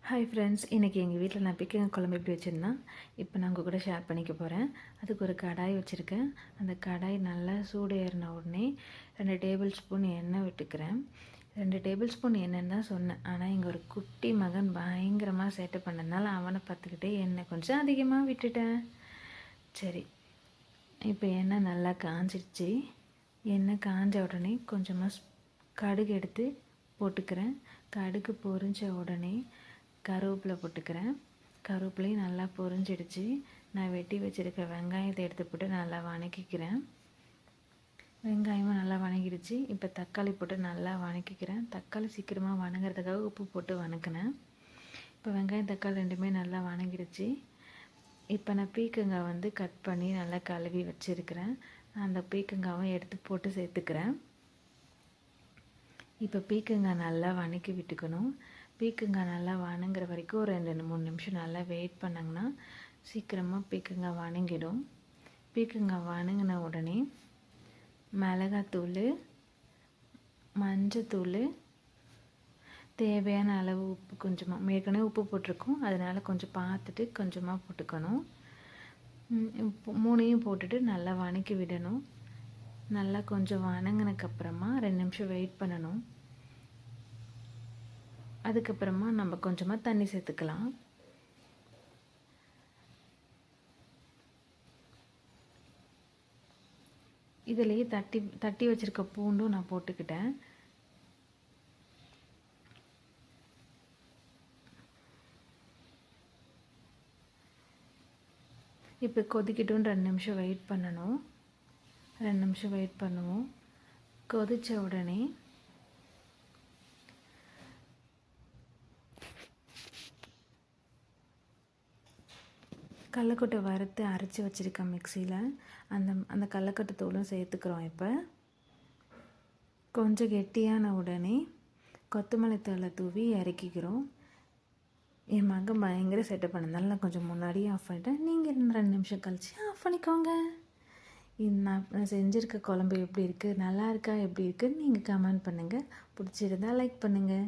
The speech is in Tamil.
ஹாய் ஃப்ரெண்ட்ஸ், இன்றைக்கி எங்கள் வீட்டில் நான் பிக்கிங்க குழம்பு எப்படி வச்சுருந்தேன் இப்போ நான் உங்கள் கூட ஷேர் பண்ணிக்க போகிறேன். அதுக்கு ஒரு கடாய் வச்சுருக்கேன். அந்த கடாய் நல்லா சூடு ஏறின உடனே 2 டேபிள் ஸ்பூன் எண்ணெய் விட்டுக்கிறேன். 2 டேபிள் ஸ்பூன் எண்ணெய்னு தான் சொன்னேன். ஆனால் இங்கே ஒரு குட்டி மகன் பயங்கரமாக சேட்டை பண்ணதுனால அவனை பார்த்துக்கிட்டே எண்ணெய் கொஞ்சம் அதிகமாக விட்டுட்டேன். சரி, இப்போ எண்ணெய் நல்லா காஞ்சிடுச்சு. எண்ணெய் காஞ்ச உடனே கொஞ்சமாக கடுகு எடுத்து போட்டுக்கிறேன். கடுகு பொரிஞ்ச உடனே கருவேப்பிலை போட்டுக்கிறேன். கருவேப்பிலையும் நல்லா பொரிஞ்சிடுச்சு. நான் வெட்டி வச்சுருக்க வெங்காயத்தை எடுத்து போட்டு நல்லா வதக்கிக்கிறேன். வெங்காயமும் நல்லா வதங்கிடுச்சு. இப்போ தக்காளி போட்டு நல்லா வதக்கிக்கிறேன். தக்காளி சீக்கிரமாக வதங்கிறதுக்காக உப்பு போட்டு வதக்கினேன். இப்போ வெங்காயம் தக்காளி ரெண்டுமே நல்லா வதங்கிடுச்சு. இப்போ நான் பீக்கங்காய் கட் பண்ணி நல்லா கழுவி வச்சுருக்கிறேன். அந்த பீக்கங்காவை எடுத்து போட்டு சேர்த்துக்கிறேன். இப்போ பீக்கங்காய் நல்லா வதக்கி விட்டுக்கணும். பீக்கங்காய் நல்லா வதங்குற வரைக்கும் ஒரு 2-3 நிமிஷம் நல்லா வெயிட் பண்ணாங்கன்னா சீக்கிரமாக பீக்கங்காய் வதங்கிடும். பீக்கங்காய் வதங்கின உடனே மிளகாத்தூள், மஞ்சத்தூள், தேவையான அளவு உப்பு கொஞ்சமாக, ஏற்கனவே உப்பு போட்டிருக்கோம் அதனால் கொஞ்சம் பார்த்துட்டு கொஞ்சமாக போட்டுக்கணும். 3 போட்டுட்டு நல்லா வதக்கி விடணும். நல்லா கொஞ்சம் வதங்கினதுக்கப்புறமா 2 நிமிஷம் வெயிட் பண்ணணும். அதுக்கப்புறமா நம்ம கொஞ்சமாக தண்ணி சேர்த்துக்கலாம். இதிலேயே தட்டி வச்சுருக்க பூண்டும் நான் போட்டுக்கிட்டேன். இப்போ கொதிக்கட்டும், 2 நிமிஷம் வெயிட் பண்ணணும். 2 நிமிஷம் வெயிட் பண்ணுவோம். கொதித்த உடனே கடலக்கொட்டை வறுத்து அரைச்சி வச்சுருக்கேன் மிக்சியில். அந்த கடலக்கொட்டை தூளும் சேர்த்துக்கிறோம். இப்போ கொஞ்சம் கெட்டியான உடனே கொத்தமல்லி தழை தூவி இறக்கிக்கிறோம். என் மகன் பயங்கர செட்டப் பண்ணதுனால கொஞ்சம் முன்னாடியே ஆஃப் பண்ணிட்டேன். நீங்கள் 2 நிமிஷம் கழிச்சு ஆஃப் பண்ணிக்கோங்க. நான் செஞ்சுருக்க குழம்பு எப்படி இருக்குது, நல்லா இருக்கா, எப்படி இருக்குதுன்னு நீங்கள் கமெண்ட் பண்ணுங்கள். பிடிச்சிருந்தா லைக் பண்ணுங்கள்.